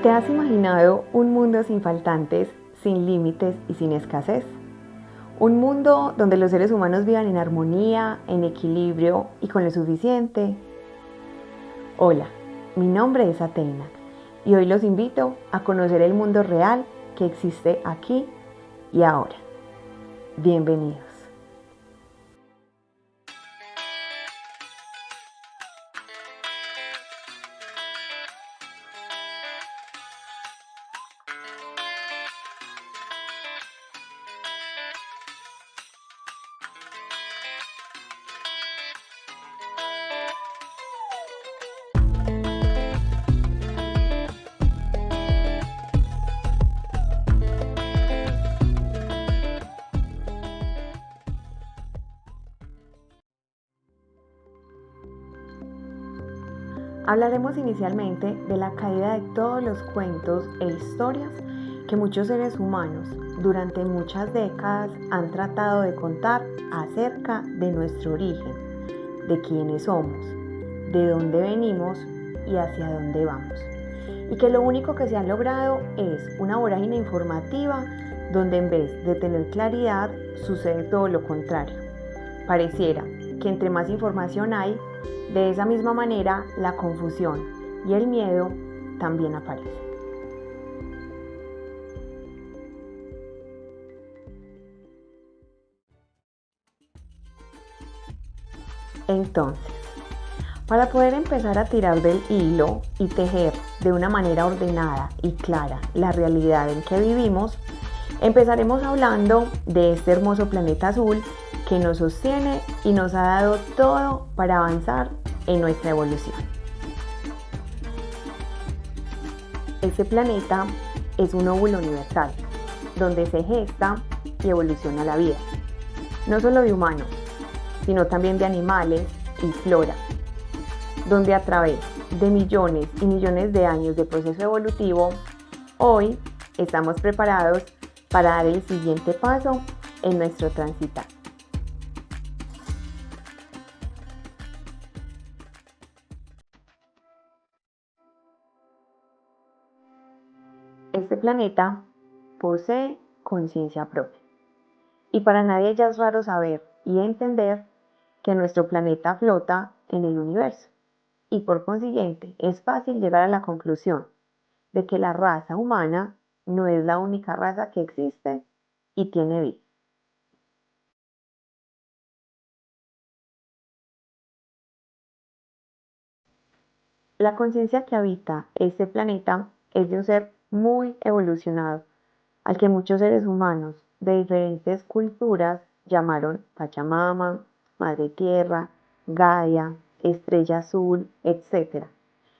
¿Te has imaginado un mundo sin faltantes, sin límites y sin escasez? Un mundo donde los seres humanos vivan en armonía, en equilibrio y con lo suficiente. Hola, mi nombre es Atena y hoy los invito a conocer el mundo real que existe aquí y ahora. Bienvenidos. Hablaremos inicialmente de la caída de todos los cuentos e historias que muchos seres humanos durante muchas décadas han tratado de contar acerca de nuestro origen, de quiénes somos, de dónde venimos y hacia dónde vamos. Y que lo único que se ha logrado es una vorágine informativa donde en vez de tener claridad sucede todo lo contrario. Pareciera que entre más información hay, de esa misma manera la confusión y el miedo también aparecen. Entonces, para poder empezar a tirar del hilo y tejer de una manera ordenada y clara la realidad en que vivimos, empezaremos hablando de este hermoso planeta azul que nos sostiene y nos ha dado todo para avanzar en nuestra evolución. Este planeta es un óvulo universal, donde se gesta y evoluciona la vida, no solo de humanos, sino también de animales y flora, donde a través de millones y millones de años de proceso evolutivo, hoy estamos preparados para dar el siguiente paso en nuestro transitar. Este planeta posee conciencia propia y para nadie ya es raro saber y entender que nuestro planeta flota en el universo y por consiguiente es fácil llegar a la conclusión de que la raza humana no es la única raza que existe y tiene vida. La conciencia que habita este planeta es de un ser muy evolucionado, al que muchos seres humanos de diferentes culturas llamaron Pachamama, Madre Tierra, Gaia, Estrella Azul, etc.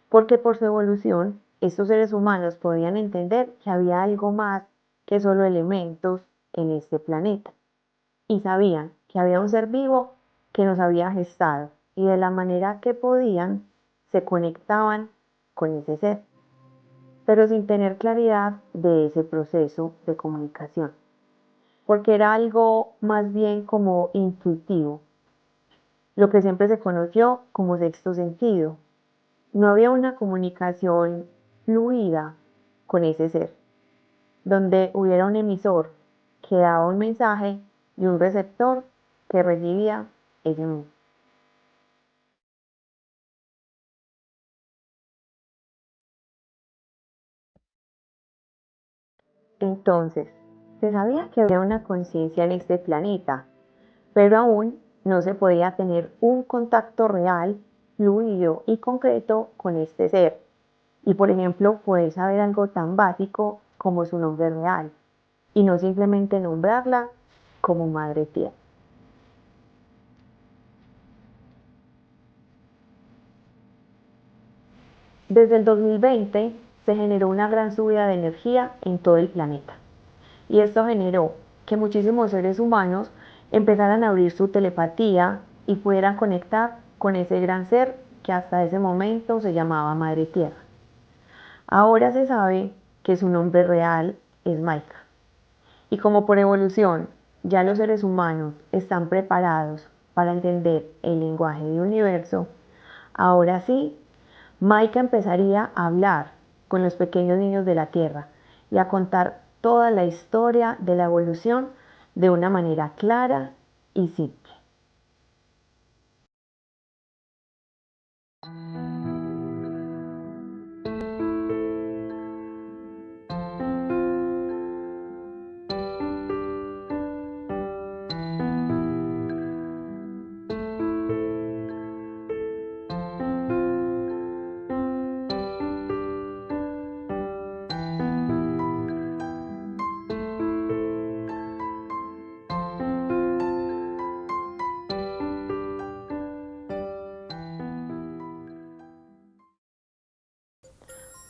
Porque por su evolución, estos seres humanos podían entender que había algo más que solo elementos en este planeta. Y sabían que había un ser vivo que nos había gestado y de la manera que podían se conectaban con ese ser, pero sin tener claridad de ese proceso de comunicación, porque era algo más bien como intuitivo, lo que siempre se conoció como sexto sentido. No había una comunicación fluida con ese ser, donde hubiera un emisor que daba un mensaje y un receptor que recibía ese mismo. Entonces, se sabía que había una conciencia en este planeta, pero aún no se podía tener un contacto real, fluido y concreto con este ser. Y por ejemplo, poder saber algo tan básico como su nombre real, y no simplemente nombrarla como Madre Tierra. Desde el 2020 se generó una gran subida de energía en todo el planeta. Y esto generó que muchísimos seres humanos empezaran a abrir su telepatía y pudieran conectar con ese gran ser que hasta ese momento se llamaba Madre Tierra. Ahora se sabe que su nombre real es Maika. Y como por evolución ya los seres humanos están preparados para entender el lenguaje del universo, ahora sí, Maika empezaría a hablar con los pequeños niños de la Tierra y a contar toda la historia de la evolución de una manera clara y simple.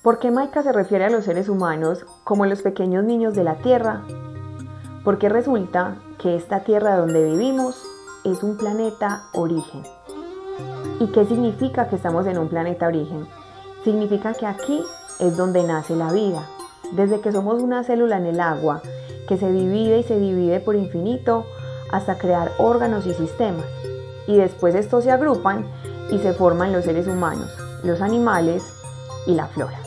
¿Por qué Maika se refiere a los seres humanos como los pequeños niños de la Tierra? Porque resulta que esta Tierra donde vivimos es un planeta origen. ¿Y qué significa que estamos en un planeta origen? Significa que aquí es donde nace la vida. Desde que somos una célula en el agua, que se divide y se divide por infinito hasta crear órganos y sistemas. Y después estos se agrupan y se forman los seres humanos, los animales y la flora.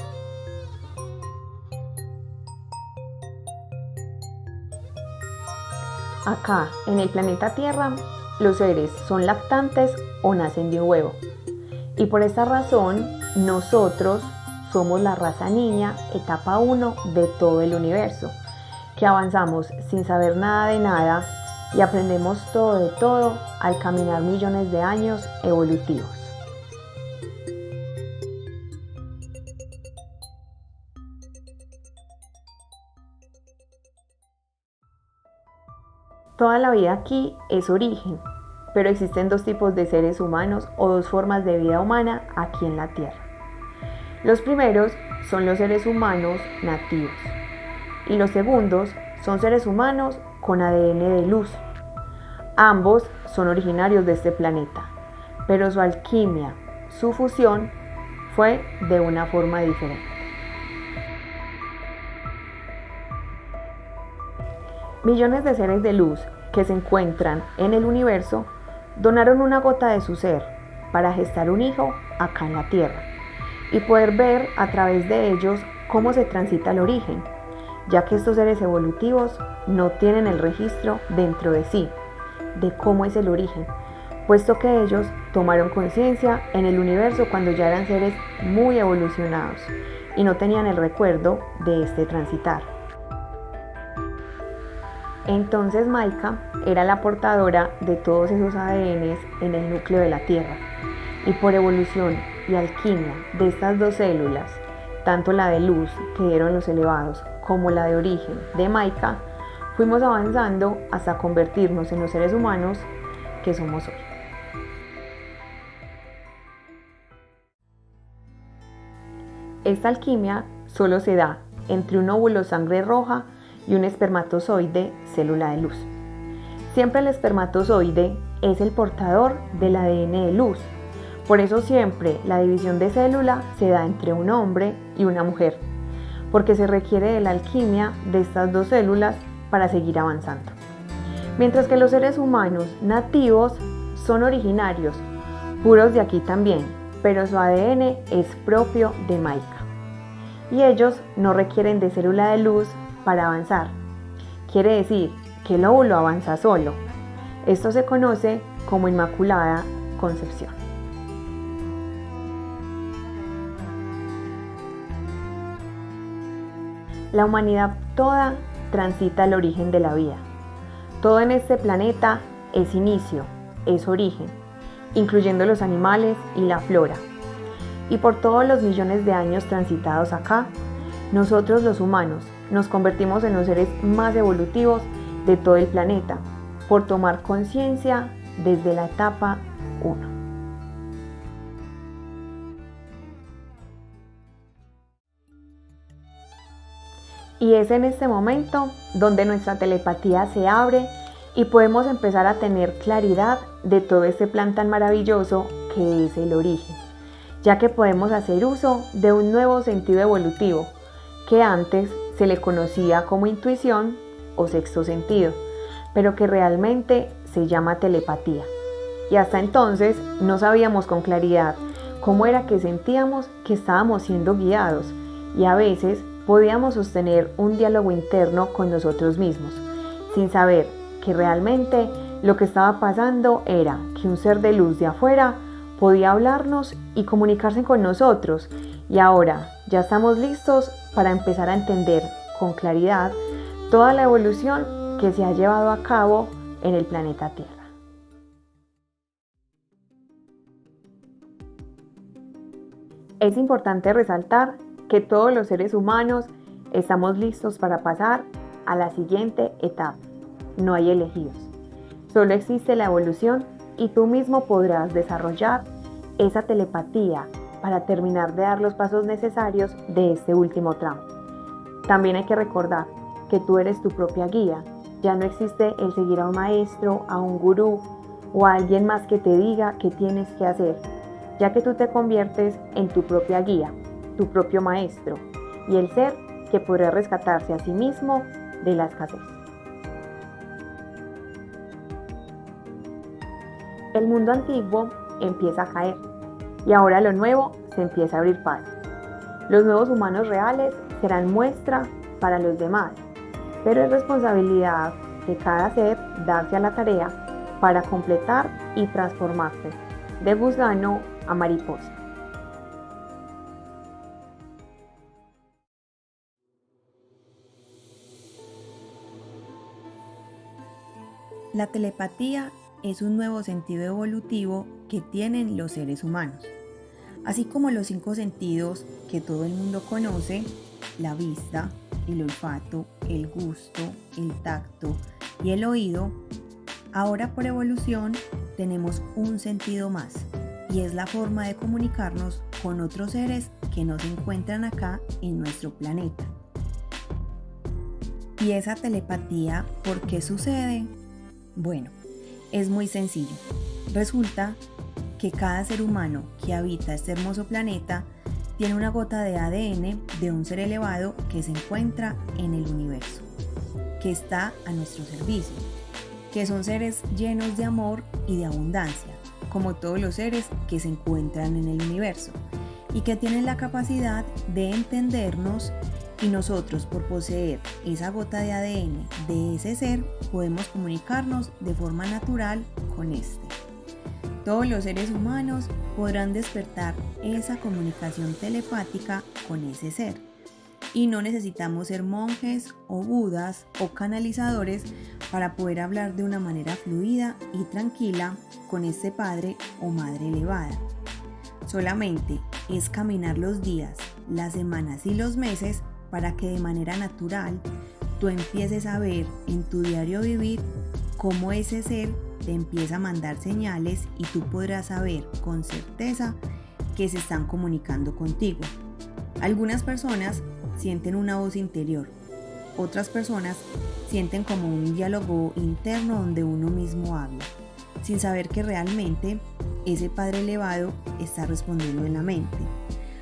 Acá, en el planeta Tierra, los seres son lactantes o nacen de un huevo. Y por esta razón, nosotros somos la raza niña, etapa 1 de todo el universo, que avanzamos sin saber nada de nada y aprendemos todo de todo al caminar millones de años evolutivos. Toda la vida aquí es origen, pero existen dos tipos de seres humanos o dos formas de vida humana aquí en la Tierra. Los primeros son los seres humanos nativos y los segundos son seres humanos con ADN de luz. Ambos son originarios de este planeta, pero su alquimia, su fusión, fue de una forma diferente. Millones de seres de luz que se encuentran en el universo donaron una gota de su ser para gestar un hijo acá en la Tierra y poder ver a través de ellos cómo se transita el origen, ya que estos seres evolutivos no tienen el registro dentro de sí de cómo es el origen, puesto que ellos tomaron conciencia en el universo cuando ya eran seres muy evolucionados y no tenían el recuerdo de este transitar. Entonces Maika era la portadora de todos esos ADNs en el núcleo de la Tierra, y por evolución y alquimia de estas dos células, tanto la de luz que dieron los elevados como la de origen de Maika, fuimos avanzando hasta convertirnos en los seres humanos que somos hoy. Esta alquimia solo se da entre un óvulo sangre roja y un espermatozoide célula de luz. Siempre el espermatozoide es el portador del ADN de luz. Por eso siempre la división de célula se da entre un hombre y una mujer, porque se requiere de la alquimia de estas dos células para seguir avanzando. Mientras que los seres humanos nativos son originarios, puros de aquí también, pero su ADN es propio de Maika. Y ellos no requieren de célula de luz para avanzar. Quiere decir que el óvulo avanza solo. Esto se conoce como Inmaculada Concepción. La humanidad toda transita el origen de la vida. Todo en este planeta es inicio, es origen, incluyendo los animales y la flora. Y por todos los millones de años transitados acá, nosotros los humanos nos convertimos en los seres más evolutivos de todo el planeta por tomar conciencia desde la etapa 1. Y es en este momento donde nuestra telepatía se abre y podemos empezar a tener claridad de todo este plan tan maravilloso que es el origen, ya que podemos hacer uso de un nuevo sentido evolutivo que antes se le conocía como intuición o sexto sentido, pero que realmente se llama telepatía. Y hasta entonces no sabíamos con claridad cómo era que sentíamos que estábamos siendo guiados y a veces podíamos sostener un diálogo interno con nosotros mismos, sin saber que realmente lo que estaba pasando era que un ser de luz de afuera podía hablarnos y comunicarse con nosotros, y ahora ya estamos listos para empezar a entender con claridad toda la evolución que se ha llevado a cabo en el planeta Tierra. Es importante resaltar que todos los seres humanos estamos listos para pasar a la siguiente etapa. No hay elegidos. Solo existe la evolución y tú mismo podrás desarrollar esa telepatía para terminar de dar los pasos necesarios de este último tramo. También hay que recordar que tú eres tu propia guía. Ya no existe el seguir a un maestro, a un gurú o a alguien más que te diga qué tienes que hacer, ya que tú te conviertes en tu propia guía, tu propio maestro y el ser que podrá rescatarse a sí mismo de la escasez. El mundo antiguo empieza a caer y ahora lo nuevo se empieza a abrir paso. Los nuevos humanos reales serán muestra para los demás, pero es responsabilidad de cada ser darse a la tarea para completar y transformarse de gusano a mariposa. La telepatía es un nuevo sentido evolutivo que tienen los seres humanos. Así como los 5 sentidos que todo el mundo conoce, la vista, el olfato, el gusto, el tacto y el oído, ahora por evolución tenemos un sentido más, y es la forma de comunicarnos con otros seres que no se encuentran acá en nuestro planeta. ¿Y esa telepatía por qué sucede? Bueno, es muy sencillo. Resulta que cada ser humano que habita este hermoso planeta tiene una gota de ADN de un ser elevado que se encuentra en el universo, que está a nuestro servicio, que son seres llenos de amor y de abundancia, como todos los seres que se encuentran en el universo, y que tienen la capacidad de entendernos, y nosotros, por poseer esa gota de ADN de ese ser, podemos comunicarnos de forma natural con este. Todos los seres humanos podrán despertar esa comunicación telepática con ese ser. Y no necesitamos ser monjes o budas o canalizadores para poder hablar de una manera fluida y tranquila con este padre o madre elevada. Solamente es caminar los días, las semanas y los meses para que de manera natural tú empieces a ver en tu diario vivir cómo ese ser te empieza a mandar señales y tú podrás saber con certeza que se están comunicando contigo. Algunas personas sienten una voz interior, otras personas sienten como un diálogo interno donde uno mismo habla, sin saber que realmente ese padre elevado está respondiendo en la mente.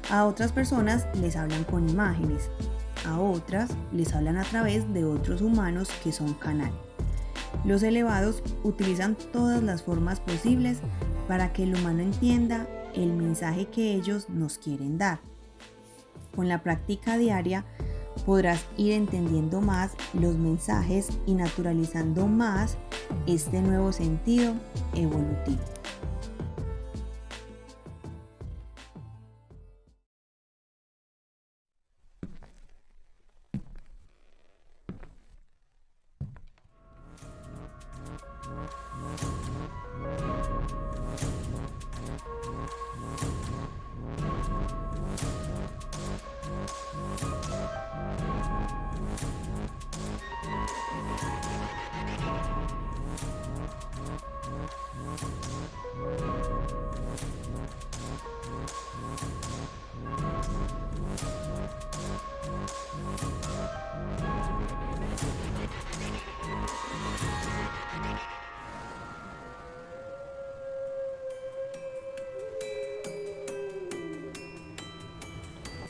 A otras personas les hablan con imágenes, a otras les hablan a través de otros humanos que son canal. Los elevados utilizan todas las formas posibles para que el humano entienda el mensaje que ellos nos quieren dar. Con la práctica diaria podrás ir entendiendo más los mensajes y naturalizando más este nuevo sentido evolutivo.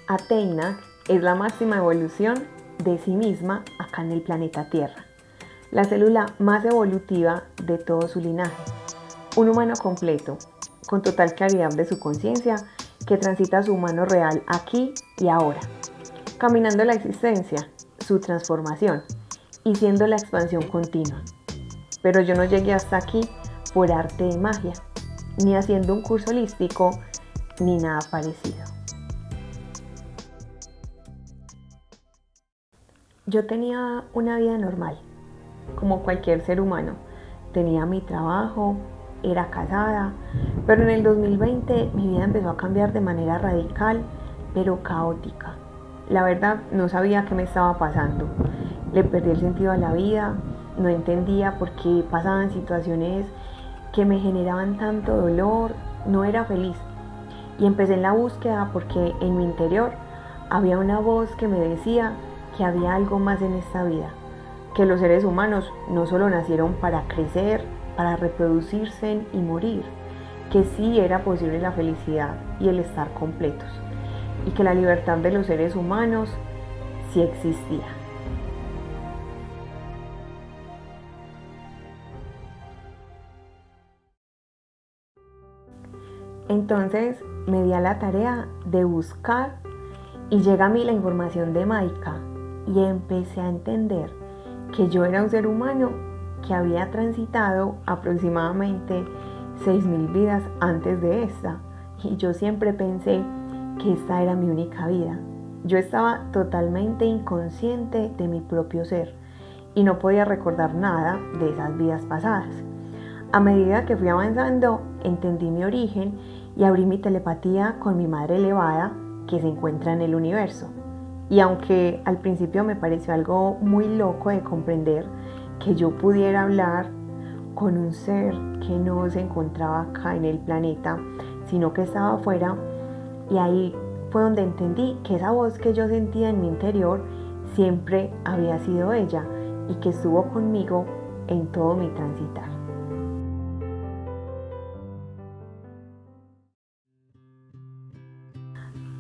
Athena es la máxima evolución de sí misma acá en el planeta Tierra, la célula más evolutiva de todo su linaje, un humano completo, con total claridad de su conciencia que transita su humano real aquí y ahora. caminando la existencia, su transformación y siendo la expansión continua. Pero yo no llegué hasta aquí por arte de magia, ni haciendo un curso holístico, ni nada parecido. Yo tenía una vida normal, como cualquier ser humano. Tenía mi trabajo, era casada, pero en el 2020 mi vida empezó a cambiar de manera radical, pero caótica. La verdad, no sabía qué me estaba pasando. Le perdí el sentido a la vida, no entendía por qué pasaban situaciones que me generaban tanto dolor, no era feliz. Y empecé en la búsqueda porque en mi interior había una voz que me decía que había algo más en esta vida, que los seres humanos no solo nacieron para crecer, para reproducirse y morir, que sí era posible la felicidad y el estar completos, y que la libertad de los seres humanos sí existía. Entonces me di a la tarea de buscar y llega a mí la información de Maika y empecé a entender que yo era un ser humano que había transitado aproximadamente 6.000 vidas antes de esta, y yo siempre pensé que esta era mi única vida. Yo estaba totalmente inconsciente de mi propio ser y no podía recordar nada de esas vidas pasadas. A medida que fui avanzando, entendí mi origen y abrí mi telepatía con mi madre elevada que se encuentra en el universo. Y aunque al principio me pareció algo muy loco de comprender que yo pudiera hablar con un ser que no se encontraba acá en el planeta, sino que estaba afuera, y ahí fue donde entendí que esa voz que yo sentía en mi interior siempre había sido ella y que estuvo conmigo en todo mi transitar.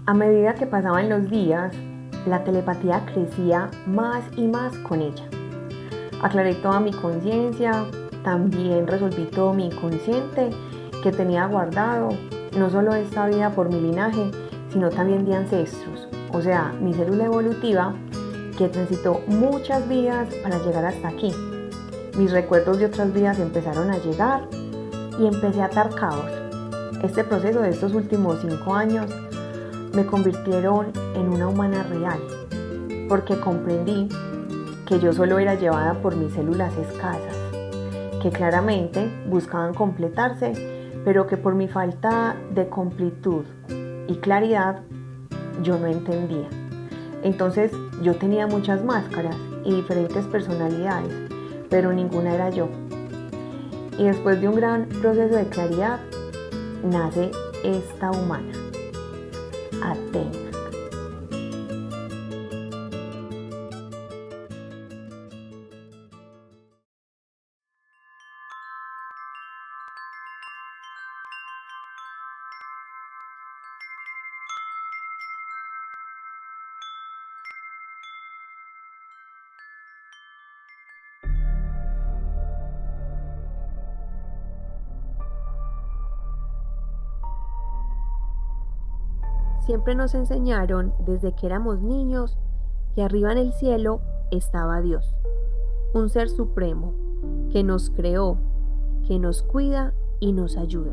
A medida que pasaban los días, la telepatía crecía más y más con ella. Aclaré toda mi conciencia, también resolví todo mi inconsciente que tenía guardado, no solo esta vida por mi linaje, sino también de ancestros, o sea, mi célula evolutiva que transitó muchas vidas para llegar hasta aquí. Mis recuerdos de otras vidas empezaron a llegar y empecé a atar cabos. Este proceso de estos últimos 5 años me convirtieron en una humana real, porque comprendí que yo solo era llevada por mis células escasas, que claramente buscaban completarse, pero que por mi falta de completud y claridad yo no entendía. Entonces yo tenía muchas máscaras y diferentes personalidades, pero ninguna era yo. Y después de un gran proceso de claridad, nace esta humana, Athena. Siempre nos enseñaron desde que éramos niños que arriba en el cielo estaba Dios, un ser supremo que nos creó, que nos cuida y nos ayuda,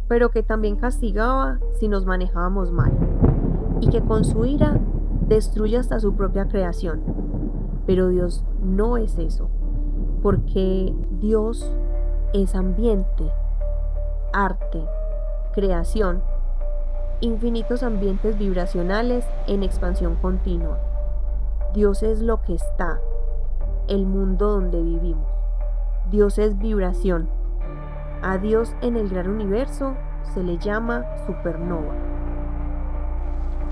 pero que también castigaba si nos manejábamos mal y que con su ira destruye hasta su propia creación. Pero Dios no es eso, porque Dios es ambiente, arte, creación, infinitos ambientes vibracionales en expansión continua. Dios es lo que está, el mundo donde vivimos. Dios es vibración. A Dios en el gran universo se le llama supernova.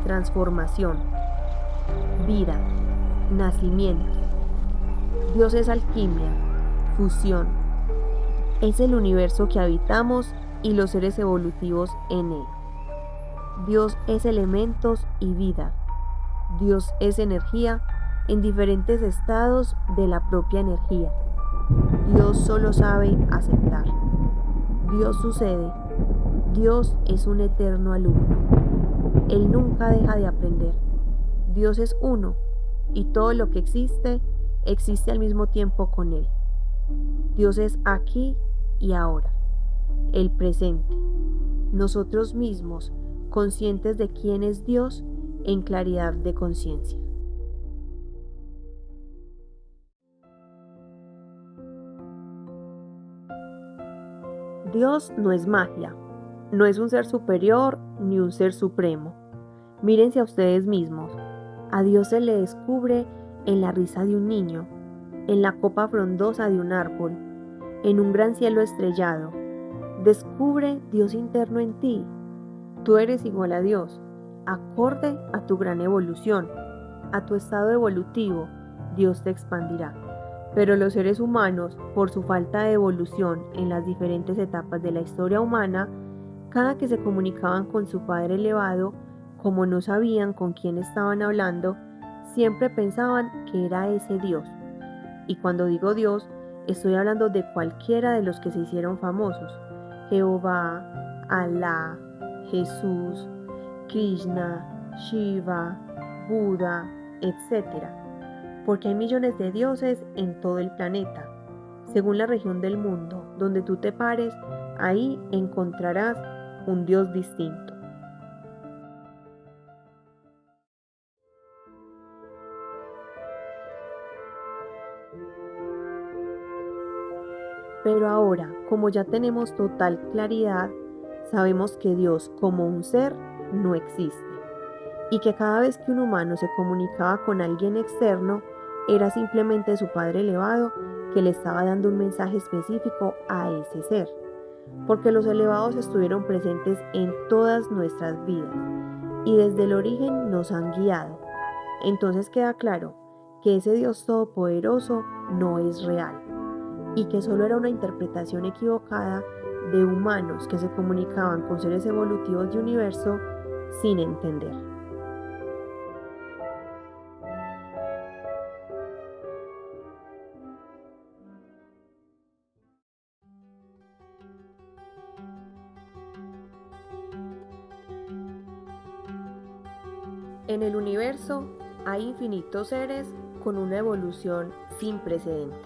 Transformación, vida, nacimiento. Dios es alquimia, fusión. Es el universo que habitamos y los seres evolutivos en él. Dios es elementos y vida. Dios es energía en diferentes estados de la propia energía. Dios solo sabe aceptar. Dios sucede. Dios es un eterno alumno. Él nunca deja de aprender. Dios es uno y todo lo que existe, existe al mismo tiempo con Él. Dios es aquí y ahora, el presente. Nosotros mismos, conscientes de quién es Dios en claridad de conciencia. Dios no es magia, no es un ser superior ni un ser supremo. Mírense a ustedes mismos. A Dios se le descubre en la risa de un niño, en la copa frondosa de un árbol, en un gran cielo estrellado. Descubre Dios interno en ti. Tú eres igual a Dios, acorde a tu gran evolución, a tu estado evolutivo, Dios te expandirá. Pero los seres humanos, por su falta de evolución en las diferentes etapas de la historia humana, cada que se comunicaban con su Padre elevado, como no sabían con quién estaban hablando, siempre pensaban que era ese Dios. Y cuando digo Dios, estoy hablando de cualquiera de los que se hicieron famosos: Jehová, Alá, Jesús, Krishna, Shiva, Buda, etc. Porque hay millones de dioses en todo el planeta. Según la región del mundo donde tú te pares, ahí encontrarás un Dios distinto. Pero ahora, como ya tenemos total claridad, sabemos que Dios como un ser no existe y que cada vez que un humano se comunicaba con alguien externo, era simplemente su Padre elevado que le estaba dando un mensaje específico a ese ser, porque los elevados estuvieron presentes en todas nuestras vidas y desde el origen nos han guiado. Entonces queda claro que ese Dios todopoderoso no es real y que solo era una interpretación equivocada de humanos que se comunicaban con seres evolutivos de universo sin entender. En el universo hay infinitos seres con una evolución sin precedentes.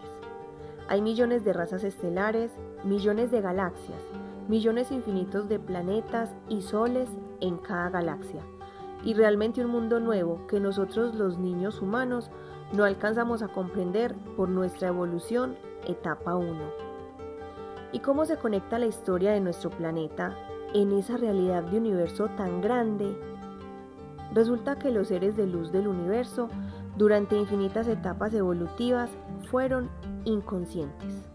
Hay millones de razas estelares, millones de galaxias, millones infinitos de planetas y soles en cada galaxia. Y realmente un mundo nuevo que nosotros los niños humanos no alcanzamos a comprender por nuestra evolución etapa 1. ¿Y cómo se conecta la historia de nuestro planeta en esa realidad de universo tan grande? Resulta que los seres de luz del universo, durante infinitas etapas evolutivas, fueron inconscientes.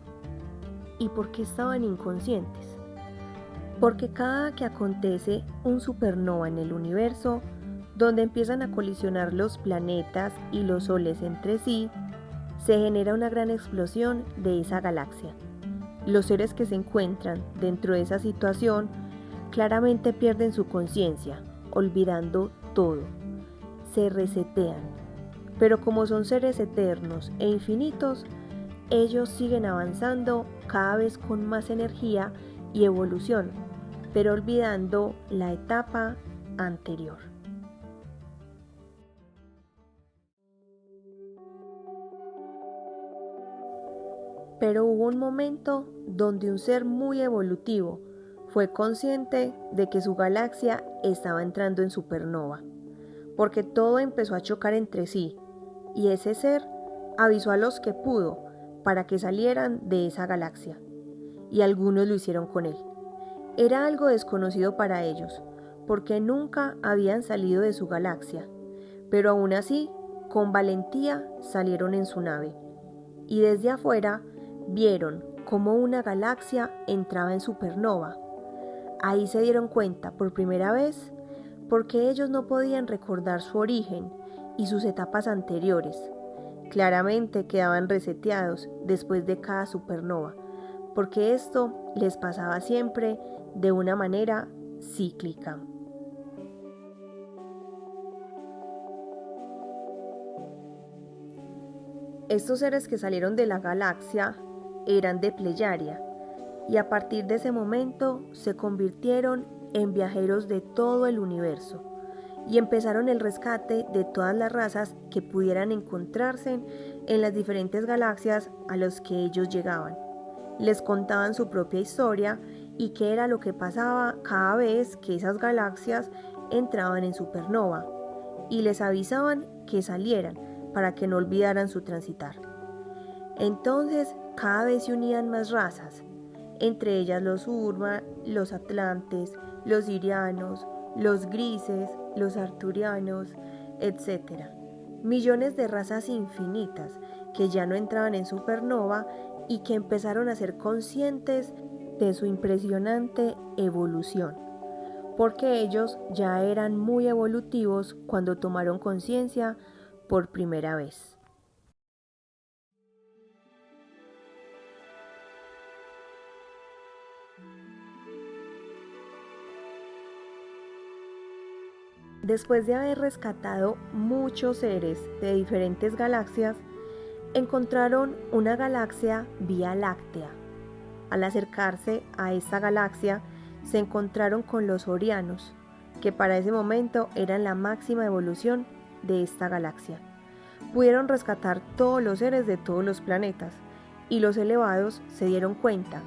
¿Y por qué estaban inconscientes? Porque cada que acontece un supernova en el universo, donde empiezan a colisionar los planetas y los soles entre sí, se genera una gran explosión de esa galaxia. Los seres que se encuentran dentro de esa situación claramente pierden su conciencia, olvidando todo. Se resetean. Pero como son seres eternos e infinitos, ellos siguen avanzando cada vez con más energía y evolución, pero olvidando la etapa anterior. Pero hubo un momento donde un ser muy evolutivo fue consciente de que su galaxia estaba entrando en supernova, porque todo empezó a chocar entre sí, y ese ser avisó a los que pudo para que salieran de esa galaxia, y algunos lo hicieron con él. Era algo desconocido para ellos, porque nunca habían salido de su galaxia, pero aún así, con valentía salieron en su nave, y desde afuera vieron cómo una galaxia entraba en supernova. Ahí se dieron cuenta por primera vez porque ellos no podían recordar su origen y sus etapas anteriores. Claramente quedaban reseteados después de cada supernova, porque esto les pasaba siempre de una manera cíclica. Estos seres que salieron de la galaxia eran de Pleyaria, y a partir de ese momento se convirtieron en viajeros de todo el universo y empezaron el rescate de todas las razas que pudieran encontrarse en las diferentes galaxias a los que ellos llegaban. Les contaban su propia historia y qué era lo que pasaba cada vez que esas galaxias entraban en supernova, y les avisaban que salieran para que no olvidaran su transitar. Entonces cada vez se unían más razas, entre ellas los Urma, los Atlantes, los Sirianos, los Grises, los Arturianos, etc. Millones de razas infinitas que ya no entraban en supernova y que empezaron a ser conscientes de su impresionante evolución, porque ellos ya eran muy evolutivos cuando tomaron conciencia por primera vez. Después de haber rescatado muchos seres de diferentes galaxias, encontraron una galaxia Vía Láctea. Al acercarse a esta galaxia, se encontraron con los Orianos, que para ese momento eran la máxima evolución de esta galaxia. Pudieron rescatar todos los seres de todos los planetas, y los elevados se dieron cuenta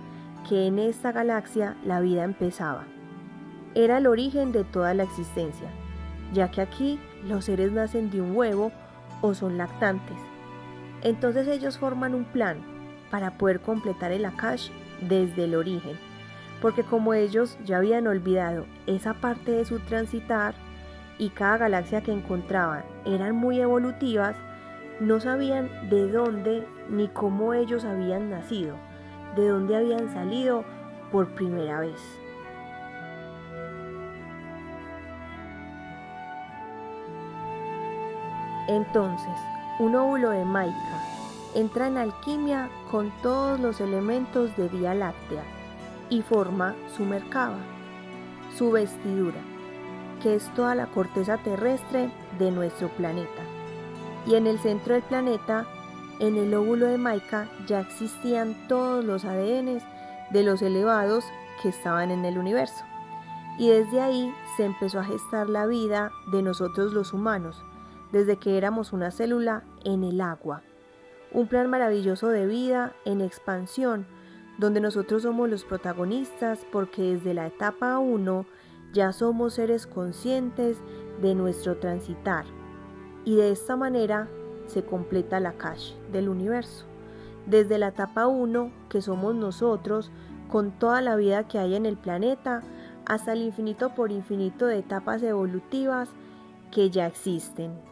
que en esta galaxia la vida empezaba. Era el origen de toda la existencia, ya que aquí los seres nacen de un huevo o son lactantes. Entonces ellos forman un plan para poder completar el Akash desde el origen, porque como ellos ya habían olvidado esa parte de su transitar y cada galaxia que encontraban eran muy evolutivas, no sabían de dónde ni cómo ellos habían nacido, de dónde habían salido por primera vez. Entonces, un óvulo de Maika entra en alquimia con todos los elementos de Vía Láctea y forma su Merkaba, su vestidura, que es toda la corteza terrestre de nuestro planeta. Y en el centro del planeta, en el óvulo de Maika, ya existían todos los ADNs de los elevados que estaban en el universo. Y desde ahí se empezó a gestar la vida de nosotros los humanos, desde que éramos una célula en el agua. Un plan maravilloso de vida en expansión, donde nosotros somos los protagonistas porque desde la etapa 1 ya somos seres conscientes de nuestro transitar. Y de esta manera se completa la Akash del universo. Desde la etapa 1, que somos nosotros, con toda la vida que hay en el planeta, hasta el infinito por infinito de etapas evolutivas que ya existen.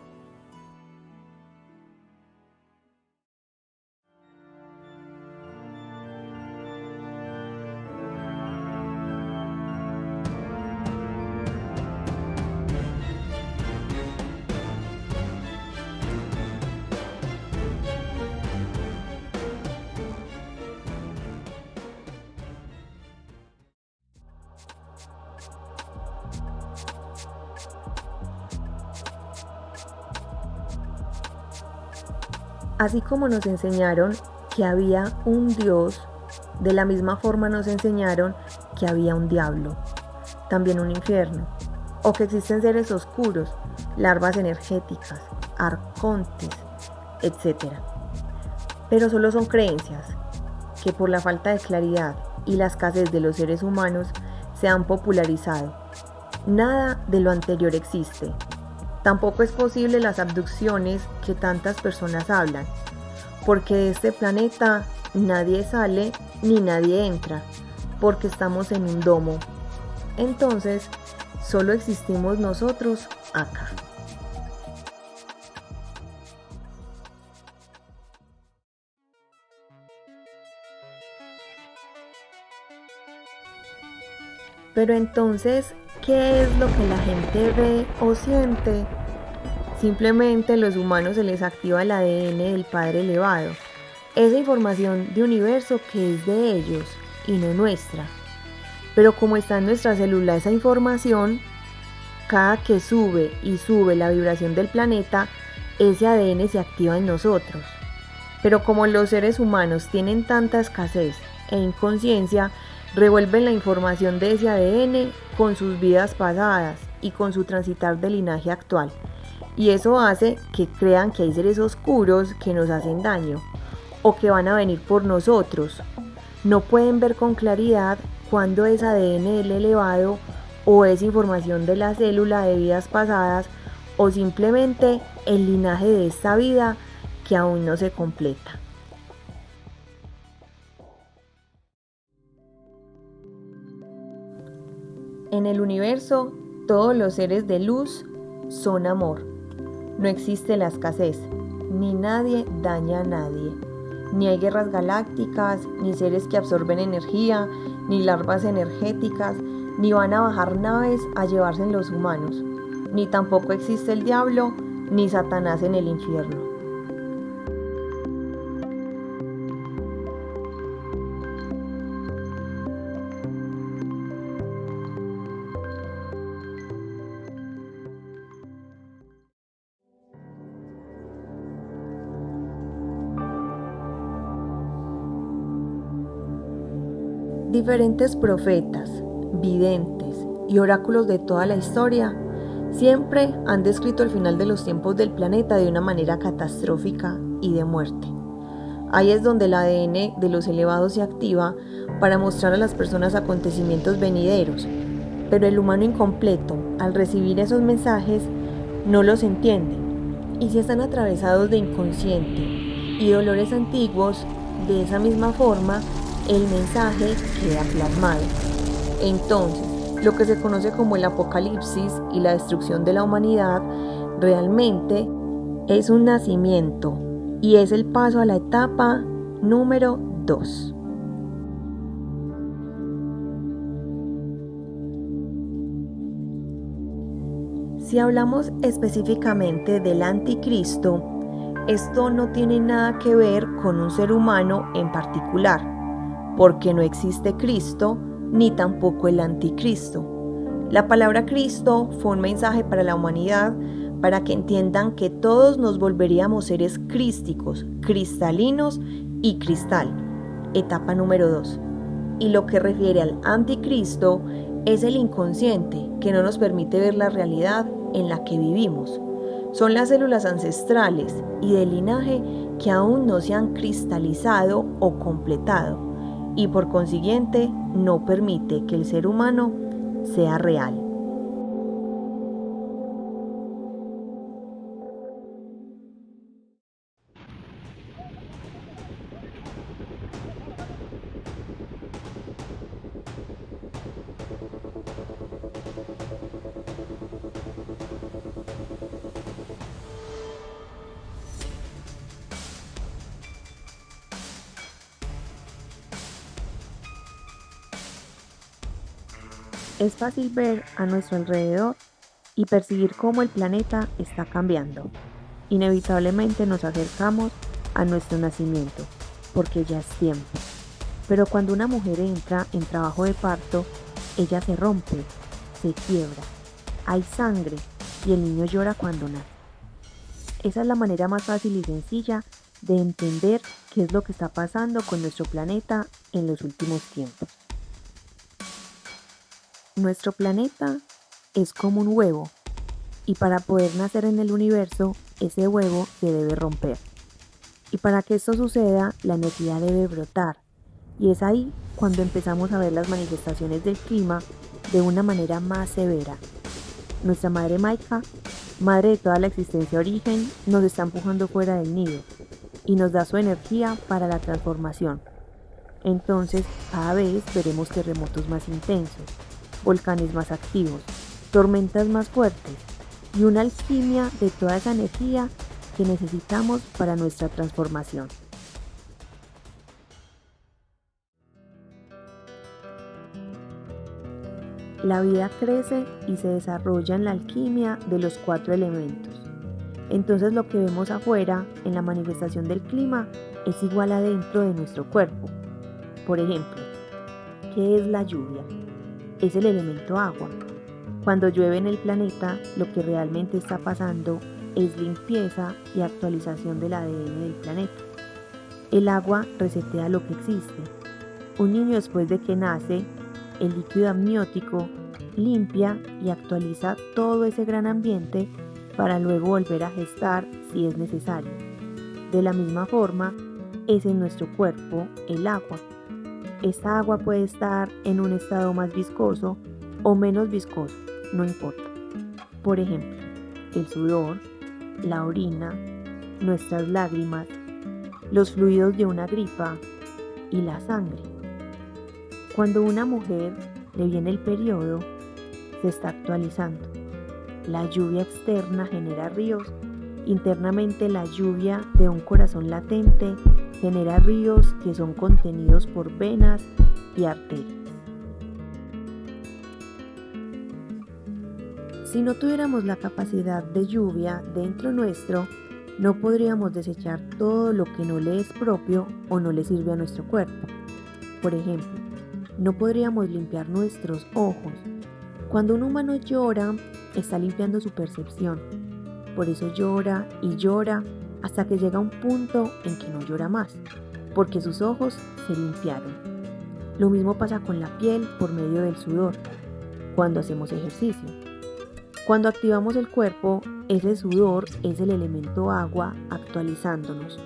Así como nos enseñaron que había un Dios, de la misma forma nos enseñaron que había un diablo, también un infierno, o que existen seres oscuros, larvas energéticas, arcontes, etc. Pero solo son creencias que por la falta de claridad y la escasez de los seres humanos se han popularizado. Nada de lo anterior existe. Tampoco es posible las abducciones que tantas personas hablan, porque de este planeta nadie sale ni nadie entra, porque estamos en un domo. Entonces, solo existimos nosotros acá. Pero entonces, ¿qué es lo que la gente ve o siente? Simplemente los humanos se les activa el ADN del Padre elevado, esa información de universo que es de ellos y no nuestra. Pero como está en nuestra célula esa información, cada que sube y sube la vibración del planeta, ese ADN se activa en nosotros. Pero como los seres humanos tienen tanta escasez e inconsciencia, revuelven la información de ese ADN con sus vidas pasadas y con su transitar del linaje actual. Y eso hace que crean que hay seres oscuros que nos hacen daño o que van a venir por nosotros. No pueden ver con claridad cuándo es ADN del elevado o es información de la célula de vidas pasadas o simplemente el linaje de esta vida que aún no se completa. En el universo, todos los seres de luz son amor. No existe la escasez, ni nadie daña a nadie. Ni hay guerras galácticas, ni seres que absorben energía, ni larvas energéticas, ni van a bajar naves a llevarse en los humanos. Ni tampoco existe el diablo, ni Satanás en el infierno. Diferentes profetas, videntes y oráculos de toda la historia siempre han descrito el final de los tiempos del planeta de una manera catastrófica y de muerte. Ahí es donde el ADN de los elevados se activa para mostrar a las personas acontecimientos venideros, pero el humano incompleto, al recibir esos mensajes, no los entiende, y si están atravesados de inconsciente y dolores antiguos, de esa misma forma, el mensaje queda plasmado. Entonces, lo que se conoce como el apocalipsis y la destrucción de la humanidad realmente es un nacimiento y es el paso a la etapa número 2. Si hablamos específicamente del anticristo, esto no tiene nada que ver con un ser humano en particular, porque no existe Cristo ni tampoco el anticristo. La palabra Cristo fue un mensaje para la humanidad para que entiendan que todos nos volveríamos seres crísticos, cristalinos y cristal, etapa número 2. Y lo que refiere al anticristo es el inconsciente que no nos permite ver la realidad en la que vivimos. Son las células ancestrales y del linaje que aún no se han cristalizado o completado, y por consiguiente no permite que el ser humano sea real. Es fácil ver a nuestro alrededor y percibir cómo el planeta está cambiando. Inevitablemente nos acercamos a nuestro nacimiento, porque ya es tiempo. Pero cuando una mujer entra en trabajo de parto, ella se rompe, se quiebra, hay sangre y el niño llora cuando nace. Esa es la manera más fácil y sencilla de entender qué es lo que está pasando con nuestro planeta en los últimos tiempos. Nuestro planeta es como un huevo y para poder nacer en el universo, ese huevo se debe romper. Y para que esto suceda, la energía debe brotar. Y es ahí cuando empezamos a ver las manifestaciones del clima de una manera más severa. Nuestra madre Maika, madre de toda la existencia origen, nos está empujando fuera del nido y nos da su energía para la transformación. Entonces, cada vez veremos terremotos más intensos, volcanes más activos, tormentas más fuertes y una alquimia de toda esa energía que necesitamos para nuestra transformación. La vida crece y se desarrolla en la alquimia de los 4 elementos. Entonces lo que vemos afuera, en la manifestación del clima, es igual adentro de nuestro cuerpo. Por ejemplo, ¿qué es la lluvia? Es el elemento agua. Cuando llueve en el planeta, lo que realmente está pasando es limpieza y actualización del ADN del planeta. El agua resetea lo que existe. Un niño después de que nace, el líquido amniótico limpia y actualiza todo ese gran ambiente para luego volver a gestar si es necesario. De la misma forma, es en nuestro cuerpo el agua. Esta agua puede estar en un estado más viscoso o menos viscoso, no importa. Por ejemplo, el sudor, la orina, nuestras lágrimas, los fluidos de una gripa y la sangre. Cuando una mujer le viene el periodo, se está actualizando. La lluvia externa genera ríos. Internamente la lluvia de un corazón latente genera ríos que son contenidos por venas y arterias. Si no tuviéramos la capacidad de lluvia dentro nuestro, no podríamos desechar todo lo que no le es propio o no le sirve a nuestro cuerpo. Por ejemplo, no podríamos limpiar nuestros ojos. Cuando un humano llora, está limpiando su percepción. Por eso llora y llora hasta que llega un punto en que no llora más, porque sus ojos se limpiaron. Lo mismo pasa con la piel por medio del sudor, cuando hacemos ejercicio. Cuando activamos el cuerpo, ese sudor es el elemento agua actualizándonos.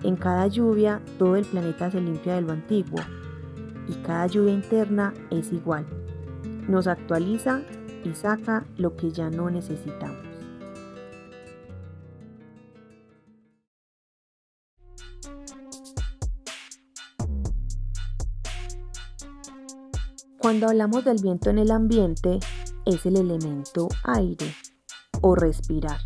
En cada lluvia, todo el planeta se limpia de lo antiguo, y cada lluvia interna es igual. Nos actualiza y saca lo que ya no necesitamos. Cuando hablamos del viento en el ambiente, es el elemento aire o respirar.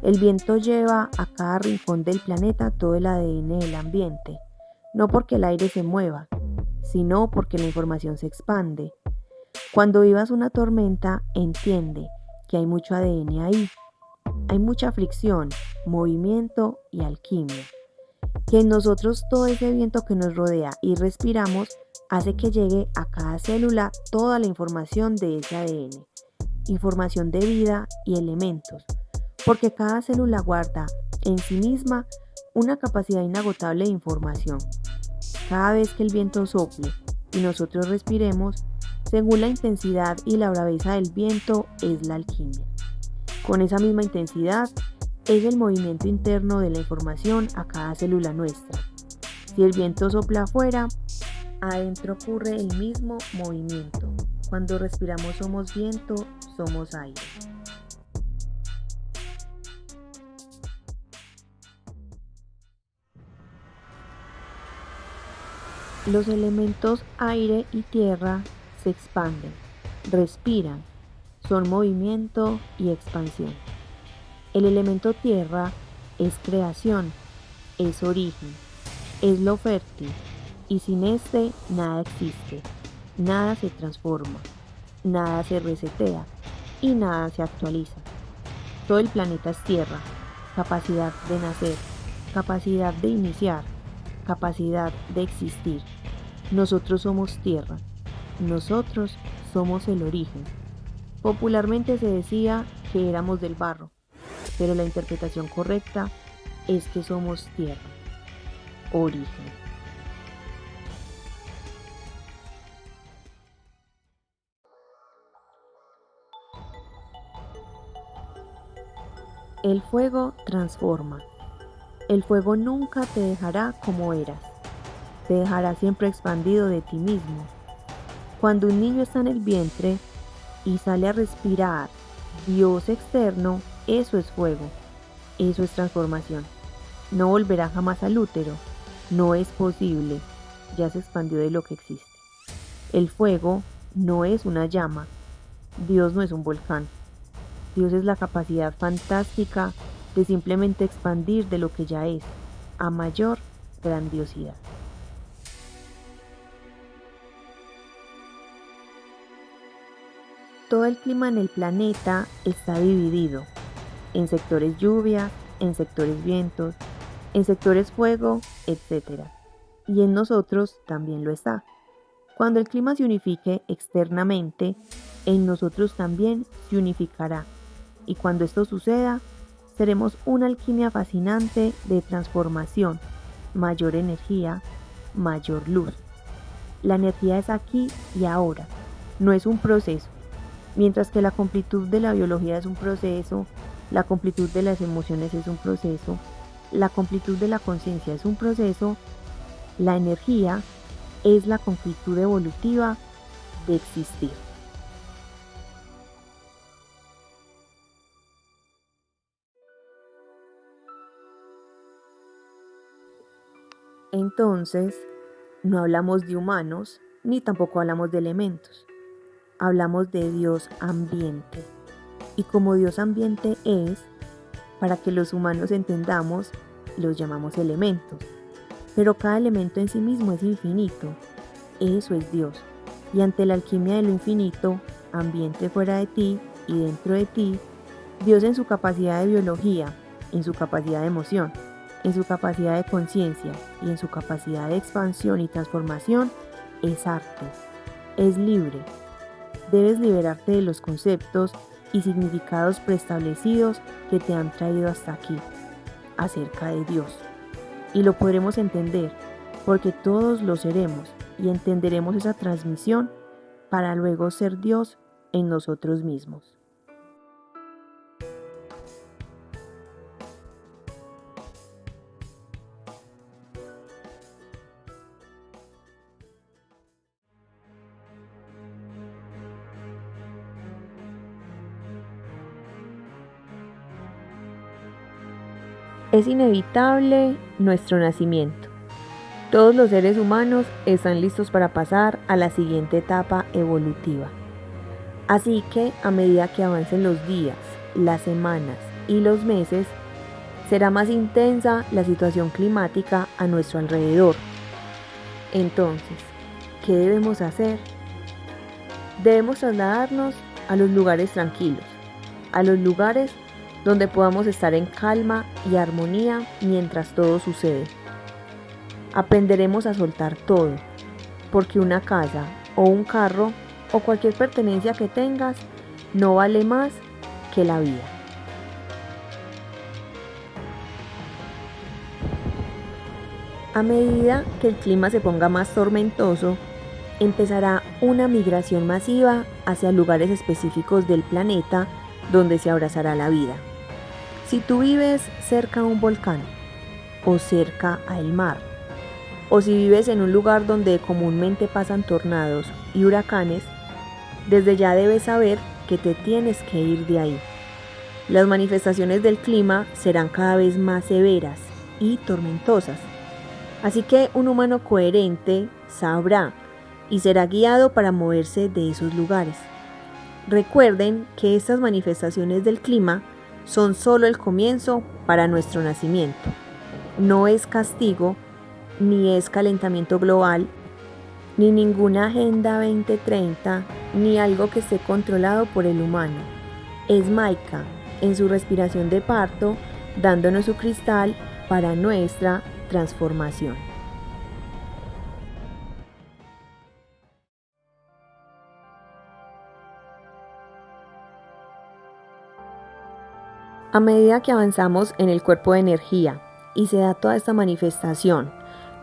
El viento lleva a cada rincón del planeta todo el ADN del ambiente, no porque el aire se mueva, sino porque la información se expande. Cuando vivas una tormenta, entiende que hay mucho ADN ahí. Hay mucha fricción, movimiento y alquimia. Que en nosotros todo ese viento que nos rodea y respiramos hace que llegue a cada célula toda la información de ese ADN, información de vida y elementos, porque cada célula guarda en sí misma una capacidad inagotable de información. Cada vez que el viento sople y nosotros respiremos, según la intensidad y la braveza del viento es la alquimia. Con esa misma intensidad es el movimiento interno de la información a cada célula nuestra. Si el viento sopla afuera, adentro ocurre el mismo movimiento. Cuando respiramos somos viento, somos aire. Los elementos aire y tierra se expanden, respiran, son movimiento y expansión. El elemento tierra es creación, es origen, es lo fértil, y sin este nada existe, nada se transforma, nada se resetea y nada se actualiza. Todo el planeta es tierra, capacidad de nacer, capacidad de iniciar, capacidad de existir. Nosotros somos tierra, nosotros somos el origen. Popularmente se decía que éramos del barro, pero la interpretación correcta es que somos tierra, origen. El fuego transforma. El fuego nunca te dejará como eras. Te dejará siempre expandido de ti mismo. Cuando un niño está en el vientre y sale a respirar Dios externo, eso es fuego. Eso es transformación. No volverá jamás al útero. No es posible. Ya se expandió de lo que existe. El fuego no es una llama. Dios no es un volcán. Dios es la capacidad fantástica de simplemente expandir de lo que ya es, a mayor grandiosidad. Todo el clima en el planeta está dividido en sectores lluvia, en sectores vientos, en sectores fuego, etc. Y en nosotros también lo está. Cuando el clima se unifique externamente, en nosotros también se unificará. Y cuando esto suceda, seremos una alquimia fascinante de transformación, mayor energía, mayor luz. La energía es aquí y ahora, no es un proceso, Mientras que la completud de la biología es un proceso, la completud de las emociones es un proceso, la completud de la conciencia es un proceso, la energía es la completud evolutiva de existir. Entonces, no hablamos de humanos ni tampoco hablamos de elementos. Hablamos de Dios ambiente. Y como Dios ambiente es, para que los humanos entendamos, los llamamos elementos. Pero cada elemento en sí mismo es infinito. Eso es Dios. Y ante la alquimia de lo infinito, ambiente fuera de ti y dentro de ti, Dios en su capacidad de biología, en su capacidad de emoción, en su capacidad de conciencia y en su capacidad de expansión y transformación, es arte, es libre. Debes liberarte de los conceptos y significados preestablecidos que te han traído hasta aquí, acerca de Dios. Y lo podremos entender, porque todos lo seremos y entenderemos esa transmisión para luego ser Dios en nosotros mismos. Es inevitable nuestro nacimiento. Todos los seres humanos están listos para pasar a la siguiente etapa evolutiva. Así que a medida que avancen los días, las semanas y los meses, será más intensa la situación climática a nuestro alrededor. Entonces, ¿qué debemos hacer? Debemos trasladarnos a los lugares tranquilos, a los lugares donde podamos estar en calma y armonía mientras todo sucede. Aprenderemos a soltar todo, porque una casa o un carro o cualquier pertenencia que tengas no vale más que la vida. A medida que el clima se ponga más tormentoso, empezará una migración masiva hacia lugares específicos del planeta donde se abrazará la vida. Si tú vives cerca a un volcán o cerca al mar, o si vives en un lugar donde comúnmente pasan tornados y huracanes, desde ya debes saber que te tienes que ir de ahí. Las manifestaciones del clima serán cada vez más severas y tormentosas. Así que un humano coherente sabrá y será guiado para moverse de esos lugares. Recuerden que estas manifestaciones del clima son solo el comienzo para nuestro nacimiento. No es castigo, ni es calentamiento global, ni ninguna Agenda 2030, ni algo que esté controlado por el humano. Es Maika, en su respiración de parto, dándonos su cristal para nuestra transformación. A medida que avanzamos en el cuerpo de energía y se da toda esta manifestación,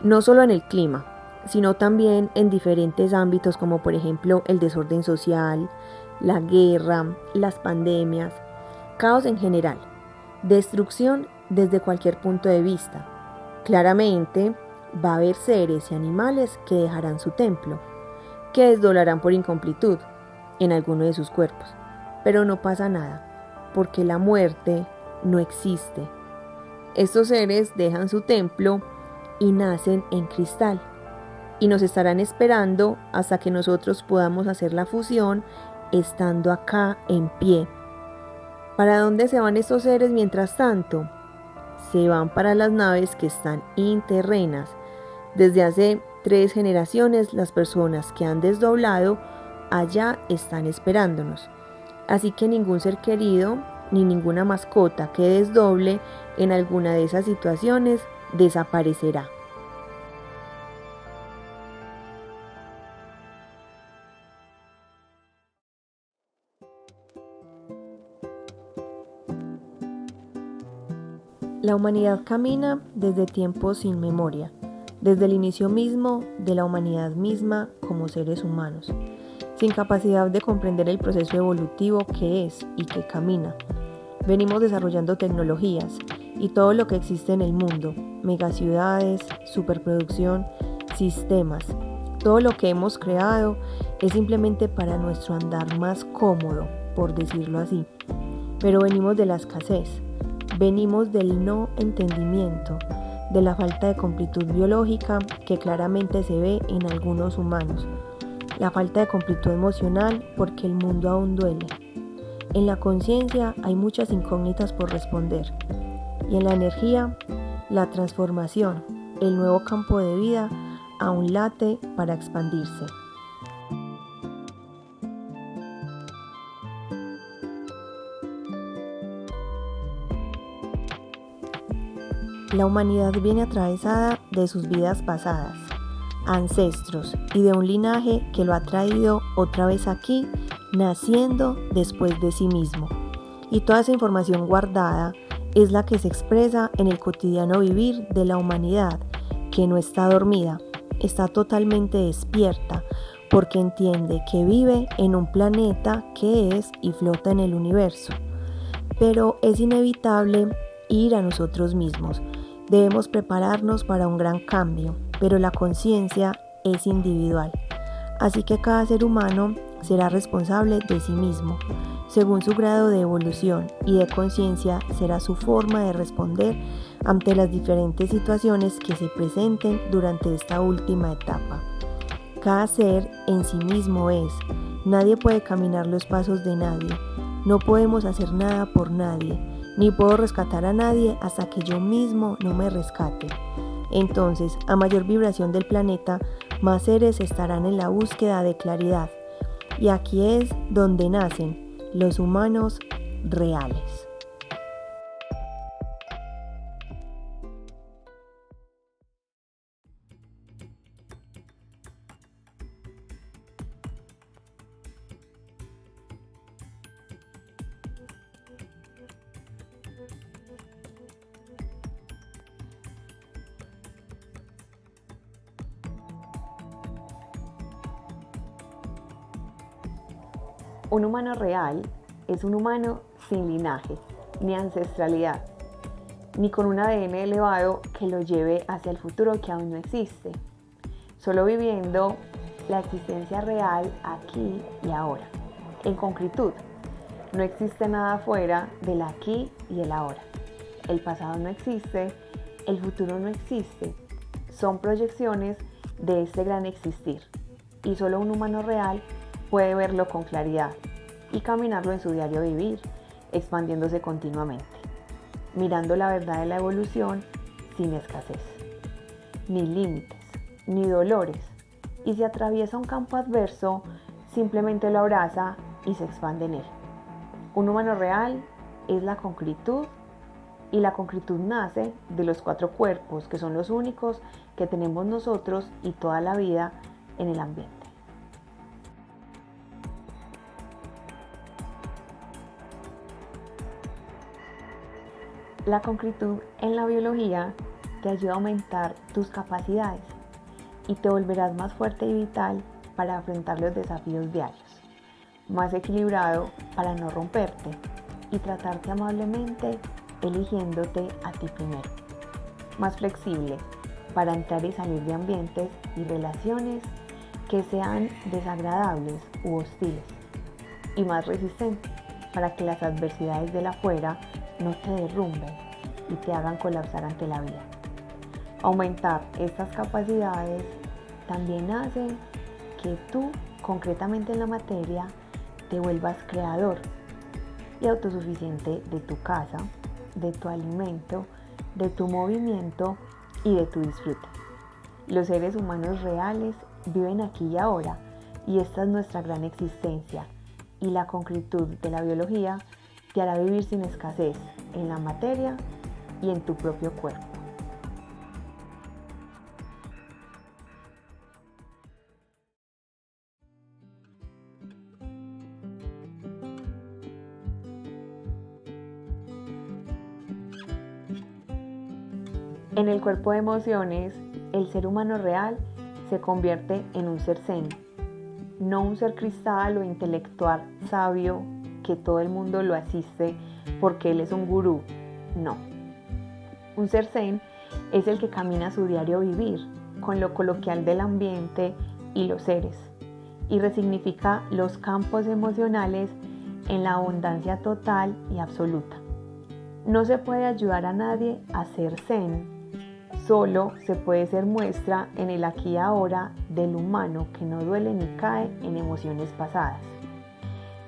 no solo en el clima, sino también en diferentes ámbitos como por ejemplo el desorden social, la guerra, las pandemias, caos en general, destrucción desde cualquier punto de vista. Claramente va a haber seres y animales que dejarán su templo, que desdoblarán por incompletud en alguno de sus cuerpos, pero no pasa nada, porque la muerte no existe. Estos seres dejan su templo y nacen en cristal, y nos estarán esperando hasta que nosotros podamos hacer la fusión estando acá en pie. ¿Para dónde se van estos seres mientras tanto? Se van para las naves que están interrenas. Desde hace 3 generaciones las personas que han desdoblado allá están esperándonos. Así que ningún ser querido ni ninguna mascota que desdoble en alguna de esas situaciones desaparecerá. La humanidad camina desde tiempos sin memoria, desde el inicio mismo de la humanidad misma como seres humanos. sin capacidad de comprender el proceso evolutivo que es y que camina. Venimos desarrollando tecnologías y todo lo que existe en el mundo, megaciudades, superproducción, sistemas. Todo lo que hemos creado es simplemente para nuestro andar más cómodo, por decirlo así. Pero venimos de la escasez, venimos del no entendimiento, de la falta de completud biológica que claramente se ve en algunos humanos, la falta de completud emocional porque el mundo aún duele. En la conciencia hay muchas incógnitas por responder y en la energía, la transformación, el nuevo campo de vida aún late para expandirse. La humanidad viene atravesada de sus vidas pasadas, ancestros y de un linaje que lo ha traído otra vez aquí, naciendo después de sí mismo. Y toda esa información guardada es la que se expresa en el cotidiano vivir de la humanidad, que no está dormida, está totalmente despierta, porque entiende que vive en un planeta que es y flota en el universo. Pero es inevitable ir a nosotros mismos. Debemos prepararnos para un gran cambio, pero la conciencia es individual. Así que cada ser humano será responsable de sí mismo. Según su grado de evolución y de conciencia, será su forma de responder ante las diferentes situaciones que se presenten durante esta última etapa. Cada ser en sí mismo es. Nadie puede caminar los pasos de nadie. No podemos hacer nada por nadie, ni puedo rescatar a nadie hasta que yo mismo no me rescate. Entonces, a mayor vibración del planeta, más seres estarán en la búsqueda de claridad. Y aquí es donde nacen los humanos reales. Un humano real es un humano sin linaje, ni ancestralidad, ni con un ADN elevado que lo lleve hacia el futuro que aún no existe, solo viviendo la existencia real aquí y ahora, en concretud. No existe nada fuera del aquí y el ahora. El pasado no existe, el futuro no existe, son proyecciones de este gran existir, y solo un humano real puede verlo con claridad y caminarlo en su diario vivir, expandiéndose continuamente, mirando la verdad de la evolución sin escasez, ni límites, ni dolores, y si atraviesa un campo adverso, simplemente lo abraza y se expande en él. Un humano real es la concretud, y la concretud nace de los 4 cuerpos, que son los únicos que tenemos nosotros y toda la vida en el ambiente. La concretud en la biología te ayuda a aumentar tus capacidades y te volverás más fuerte y vital para afrontar los desafíos diarios, más equilibrado para no romperte y tratarte amablemente eligiéndote a ti primero, más flexible para entrar y salir de ambientes y relaciones que sean desagradables u hostiles, y más resistente para que las adversidades de la afuera no te derrumben y te hagan colapsar ante la vida. Aumentar estas capacidades también hace que tú, concretamente en la materia, te vuelvas creador y autosuficiente de tu casa, de tu alimento, de tu movimiento y de tu disfrute. Los seres humanos reales viven aquí y ahora, y esta es nuestra gran existencia, y la concretud de la biología te hará vivir sin escasez en la materia y en tu propio cuerpo. En el cuerpo de emociones, el ser humano real se convierte en un ser zen, no un ser cristal o intelectual sabio que todo el mundo lo asiste porque él es un gurú, no. Un ser zen es el que camina su diario vivir con lo coloquial del ambiente y los seres y resignifica los campos emocionales en la abundancia total y absoluta. No se puede ayudar a nadie a ser zen, solo se puede ser muestra en el aquí y ahora del humano que no duele ni cae en emociones pasadas.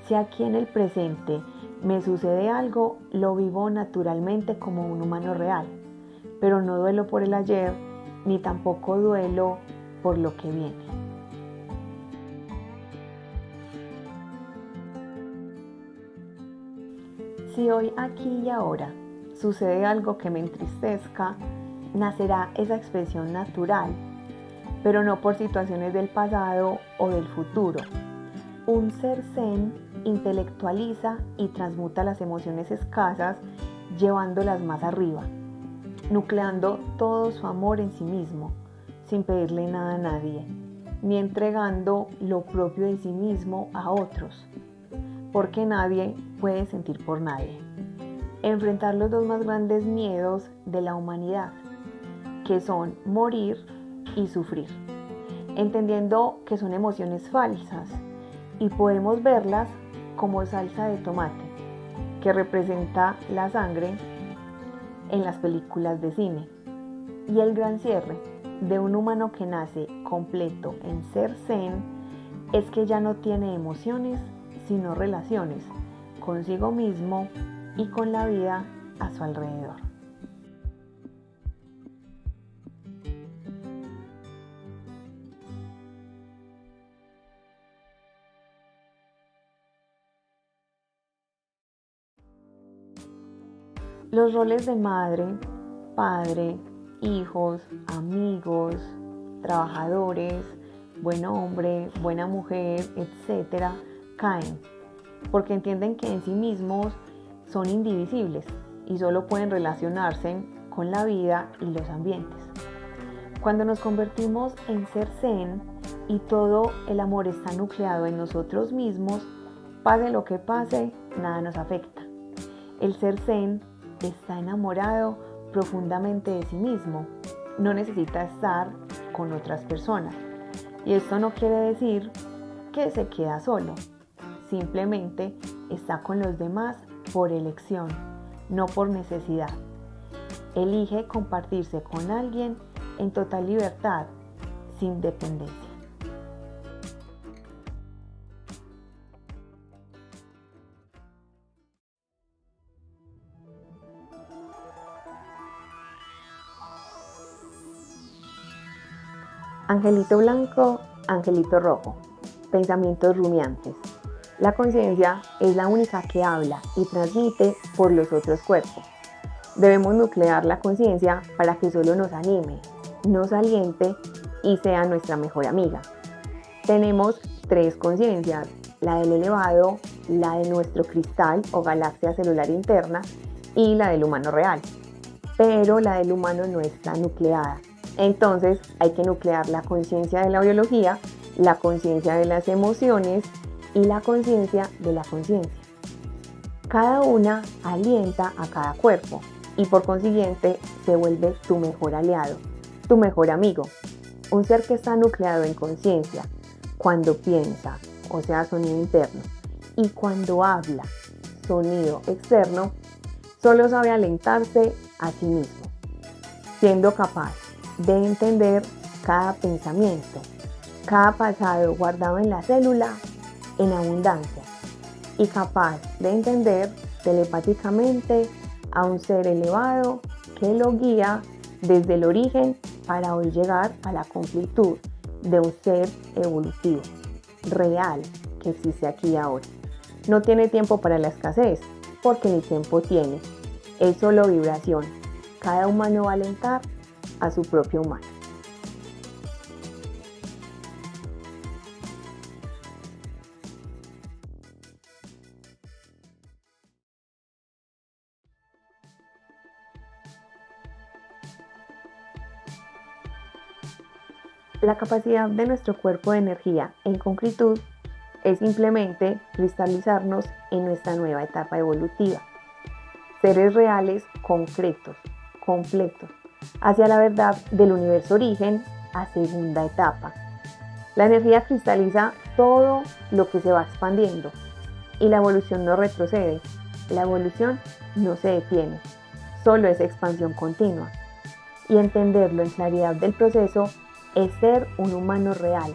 Si aquí en el presente me sucede algo, lo vivo naturalmente como un humano real, pero no duelo por el ayer, ni tampoco duelo por lo que viene. Si hoy, aquí y ahora sucede algo que me entristezca, nacerá esa expresión natural, pero no por situaciones del pasado o del futuro. Un ser zen intelectualiza y transmuta las emociones escasas, llevándolas más arriba, nucleando todo su amor en sí mismo, sin pedirle nada a nadie, ni entregando lo propio de sí mismo a otros, porque nadie puede sentir por nadie. Enfrentar los dos más grandes miedos de la humanidad, que son morir y sufrir, entendiendo que son emociones falsas y podemos verlas como salsa de tomate, que representa la sangre en las películas de cine. Y el gran cierre de un humano que nace completo en ser zen es que ya no tiene emociones, sino relaciones consigo mismo y con la vida a su alrededor. Los roles de madre, padre, hijos, amigos, trabajadores, buen hombre, buena mujer, etc., caen, porque entienden que en sí mismos son indivisibles y solo pueden relacionarse con la vida y los ambientes. Cuando nos convertimos en ser zen y todo el amor está nucleado en nosotros mismos, pase lo que pase, nada nos afecta. El ser zen está enamorado profundamente de sí mismo, no necesita estar con otras personas. Y esto no quiere decir que se queda solo, simplemente está con los demás por elección, no por necesidad. Elige compartirse con alguien en total libertad, sin dependencia. Angelito blanco, angelito rojo. Pensamientos rumiantes. La conciencia es la única que habla y transmite por los otros cuerpos. Debemos nuclear la conciencia para que solo nos anime, nos aliente y sea nuestra mejor amiga. Tenemos 3 conciencias, la del elevado, la de nuestro cristal o galaxia celular interna y la del humano real. Pero la del humano no está nucleada. Entonces hay que nuclear la conciencia de la biología, la conciencia de las emociones y la conciencia de la conciencia. Cada una alienta a cada cuerpo y por consiguiente se vuelve tu mejor aliado, tu mejor amigo. Un ser que está nucleado en conciencia, cuando piensa, o sea, sonido interno, y cuando habla, sonido externo, solo sabe alentarse a sí mismo, siendo capaz de entender cada pensamiento, cada pasado guardado en la célula en abundancia y capaz de entender telepáticamente a un ser elevado que lo guía desde el origen para hoy llegar a la completud de un ser evolutivo, real, que existe aquí y ahora. No tiene tiempo para la escasez, porque ni tiempo tiene. Es solo vibración. Cada humano va a alentar a su propio humano. La capacidad de nuestro cuerpo de energía en concretud es simplemente cristalizarnos en nuestra nueva etapa evolutiva. Seres reales, concretos, completos, hacia la verdad del universo origen a segunda etapa. La energía cristaliza todo lo que se va expandiendo y la evolución no retrocede, la evolución no se detiene, solo es expansión continua. Y entenderlo en claridad del proceso es ser un humano real,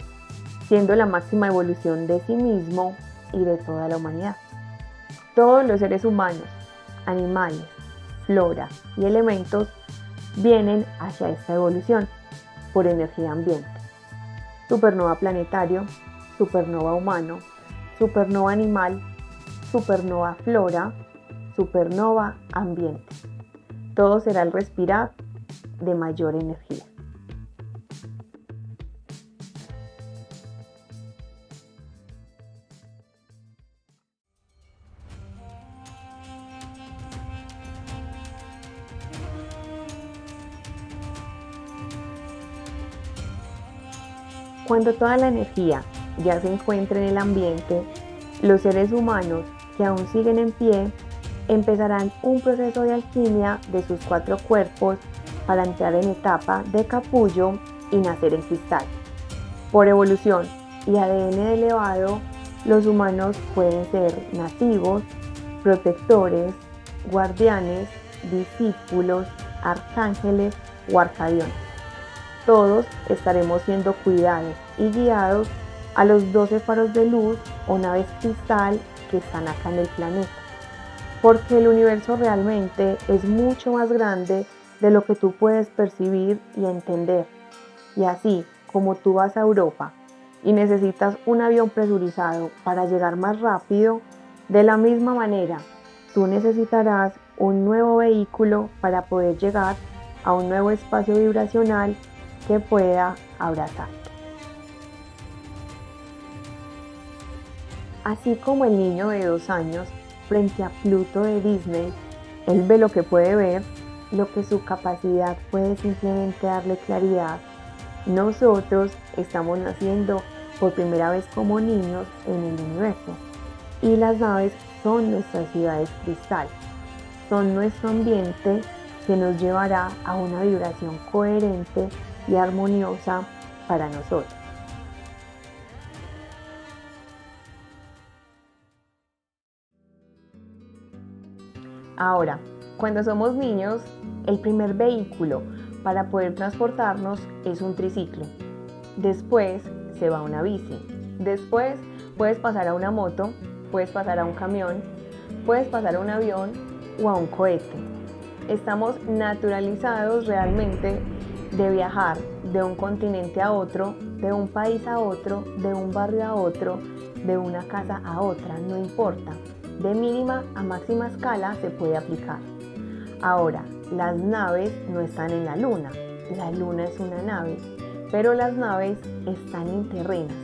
siendo la máxima evolución de sí mismo y de toda la humanidad. Todos los seres humanos, animales, flora y elementos vienen hacia esta evolución por energía ambiente. Supernova planetario, supernova humano, supernova animal, supernova flora, supernova ambiente. Todo será el respirar de mayor energía. Cuando toda la energía ya se encuentra en el ambiente, los seres humanos que aún siguen en pie empezarán un proceso de alquimia de sus 4 cuerpos para entrar en etapa de capullo y nacer en cristal. Por evolución y ADN elevado, los humanos pueden ser nativos, protectores, guardianes, discípulos, arcángeles o arcadiones. Todos estaremos siendo cuidados y guiados a los 12 faros de luz o naves cristal que están acá en el planeta, porque el universo realmente es mucho más grande de lo que tú puedes percibir y entender. Y así como tú vas a Europa y necesitas un avión presurizado para llegar más rápido, de la misma manera tú necesitarás un nuevo vehículo para poder llegar a un nuevo espacio vibracional que pueda abrazarte. Así como el niño de 2 años frente a Pluto de Disney, él ve lo que puede ver, lo que su capacidad puede simplemente darle claridad. Nosotros estamos naciendo por primera vez como niños en el universo y las naves son nuestras ciudades cristal, son nuestro ambiente que nos llevará a una vibración coherente y armoniosa para nosotros. Ahora, cuando somos niños, el primer vehículo para poder transportarnos es un triciclo. Después se va una bici. Después puedes pasar a una moto, puedes pasar a un camión, puedes pasar a un avión o a un cohete. Estamos naturalizados realmente de viajar de un continente a otro, de un país a otro, de un barrio a otro, de una casa a otra, no importa. De mínima a máxima escala se puede aplicar. Ahora, las naves no están en la luna es una nave, pero las naves están en terrenas.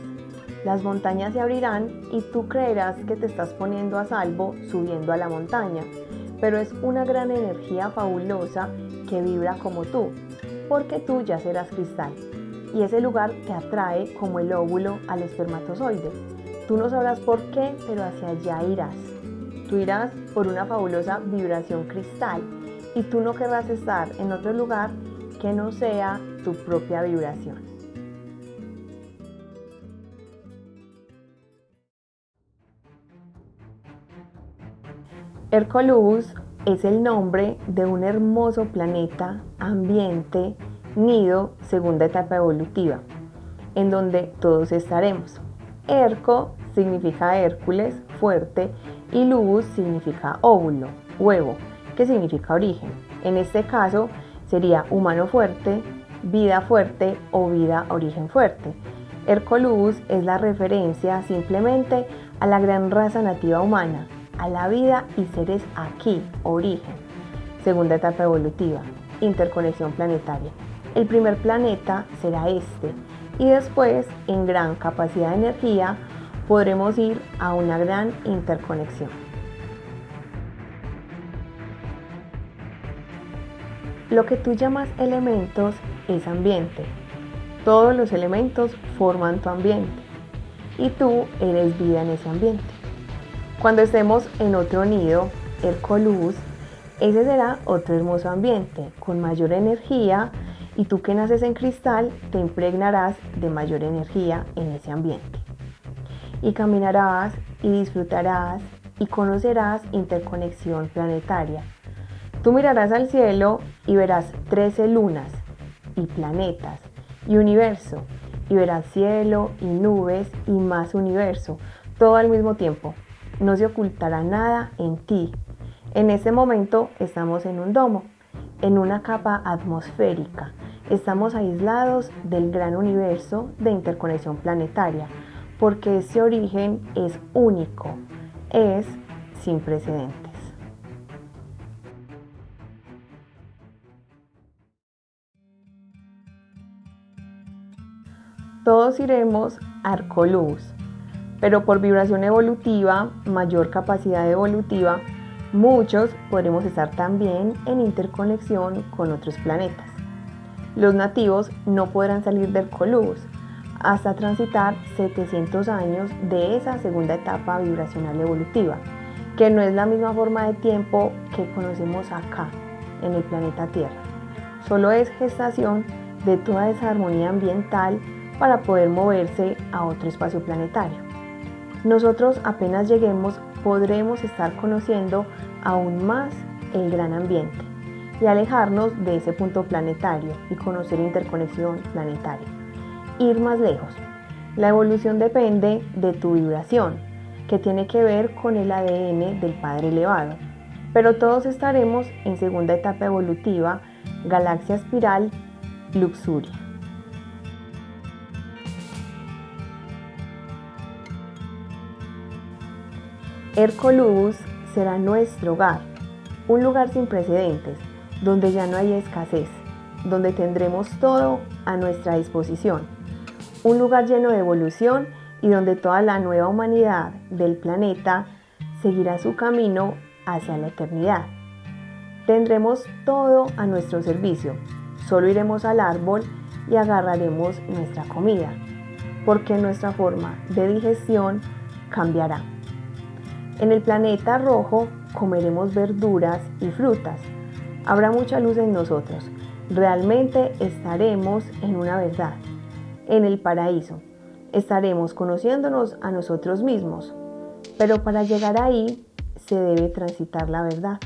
Las montañas se abrirán y tú creerás que te estás poniendo a salvo subiendo a la montaña, pero es una gran energía fabulosa que vibra como tú, porque tú ya serás cristal y ese lugar te atrae como el óvulo al espermatozoide. Tú no sabrás por qué, pero hacia allá irás. Tú irás por una fabulosa vibración cristal y tú no querrás estar en otro lugar que no sea tu propia vibración. Hercolubus es el nombre de un hermoso planeta, ambiente, nido, segunda etapa evolutiva, en donde todos estaremos. Herco significa Hércules, fuerte, y Lubus significa óvulo, huevo, que significa origen. En este caso sería humano fuerte, vida fuerte o vida origen fuerte. Hercolubus es la referencia simplemente a la gran raza nativa humana, a la vida y seres aquí, origen. Segunda etapa evolutiva, interconexión planetaria. El primer planeta será este y después, en gran capacidad de energía, podremos ir a una gran interconexión. Lo que tú llamas elementos es ambiente. Todos los elementos forman tu ambiente y tú eres vida en ese ambiente. Cuando estemos en otro nido, Hercoluz, ese será otro hermoso ambiente con mayor energía y tú que naces en cristal te impregnarás de mayor energía en ese ambiente. Y caminarás y disfrutarás y conocerás interconexión planetaria. Tú mirarás al cielo y verás 13 lunas y planetas y universo, y verás cielo y nubes y más universo, todo al mismo tiempo. No se ocultará nada en ti. En ese momento estamos en un domo, en una capa atmosférica. Estamos aislados del gran universo de interconexión planetaria, porque ese origen es único, es sin precedentes. Todos iremos a Hercoluz, pero por vibración evolutiva, mayor capacidad evolutiva, muchos podremos estar también en interconexión con otros planetas. Los nativos no podrán salir de Hercoluz hasta transitar 700 años de esa segunda etapa vibracional evolutiva, que no es la misma forma de tiempo que conocemos acá, en el planeta Tierra. Solo es gestación de toda esa armonía ambiental para poder moverse a otro espacio planetario. Nosotros apenas lleguemos podremos estar conociendo aún más el gran ambiente y alejarnos de ese punto planetario y conocer interconexión planetaria. Ir más lejos. La evolución depende de tu vibración, que tiene que ver con el ADN del Padre elevado, pero todos estaremos en segunda etapa evolutiva, galaxia espiral, Luxuria. Hercoluz será nuestro hogar, un lugar sin precedentes, donde ya no hay escasez, donde tendremos todo a nuestra disposición, un lugar lleno de evolución y donde toda la nueva humanidad del planeta seguirá su camino hacia la eternidad. Tendremos todo a nuestro servicio, solo iremos al árbol y agarraremos nuestra comida, porque nuestra forma de digestión cambiará. En el planeta rojo comeremos verduras y frutas. Habrá mucha luz en nosotros. Realmente estaremos en una verdad, en el paraíso. Estaremos conociéndonos a nosotros mismos. Pero para llegar ahí se debe transitar la verdad.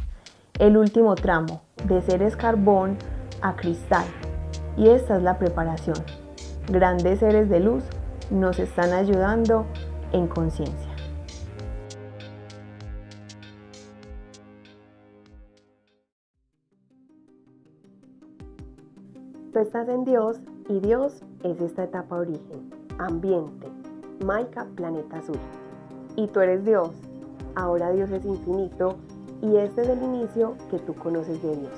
El último tramo, de seres carbón a cristal. Y esta es la preparación. Grandes seres de luz nos están ayudando en conciencia. Tú estás en Dios y Dios es esta etapa origen, ambiente, Maika, planeta azul. Y tú eres Dios, ahora Dios es infinito y este es el inicio que tú conoces de Dios.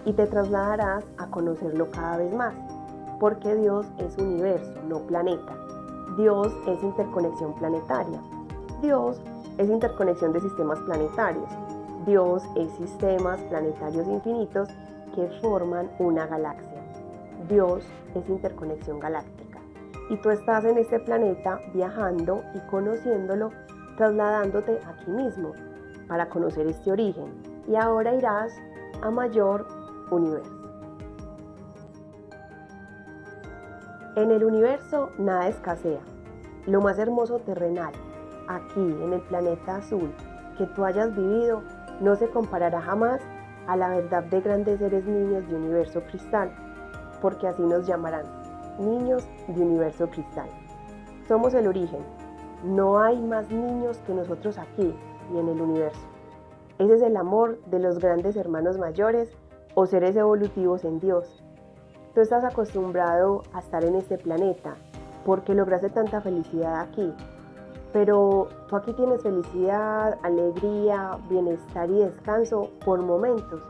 Y te trasladarás a conocerlo cada vez más, porque Dios es universo, no planeta. Dios es interconexión planetaria. Dios es interconexión de sistemas planetarios. Dios es sistemas planetarios infinitos que forman una galaxia. Dios es interconexión galáctica y tú estás en este planeta viajando y conociéndolo, trasladándote aquí mismo para conocer este origen y ahora irás a mayor universo. En el universo nada escasea, lo más hermoso terrenal, aquí en el planeta azul que tú hayas vivido no se comparará jamás a la verdad de grandes seres niños de universo cristal, porque así nos llamarán, niños de universo cristal. Somos el origen, no hay más niños que nosotros aquí y en el universo. Ese es el amor de los grandes hermanos mayores o seres evolutivos en Dios. Tú estás acostumbrado a estar en este planeta porque lograste tanta felicidad aquí, pero tú aquí tienes felicidad, alegría, bienestar y descanso por momentos.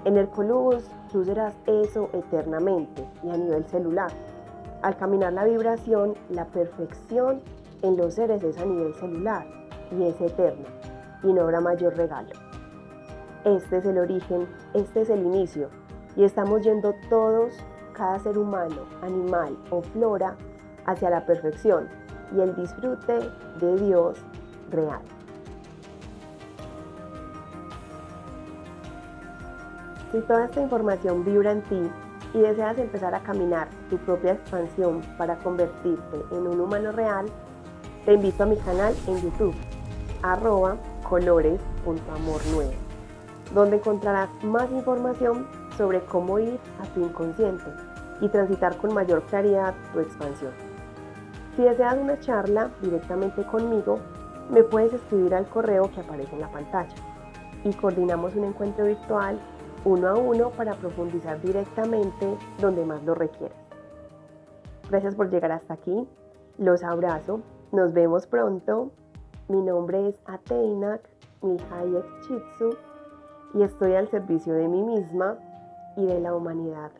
En Hercoluz tú serás eso eternamente y a nivel celular. Al caminar la vibración, la perfección en los seres es a nivel celular y es eterno y no habrá mayor regalo. Este es el origen, este es el inicio y estamos yendo todos cada ser humano, animal o flora hacia la perfección y el disfrute de Dios real. Si toda esta información vibra en ti y deseas empezar a caminar tu propia expansión para convertirte en un humano real, te invito a mi canal en YouTube, @colores.amor9, donde encontrarás más información sobre cómo ir a tu inconsciente y transitar con mayor claridad tu expansión. Si deseas una charla directamente conmigo, me puedes escribir al correo que aparece en la pantalla y coordinamos un encuentro virtual 1 a 1 para profundizar directamente donde más lo requieras. Gracias por llegar hasta aquí. Los abrazo. Nos vemos pronto. Mi nombre es Ateinak Mihayek Chitsu y estoy al servicio de mí misma y de la humanidad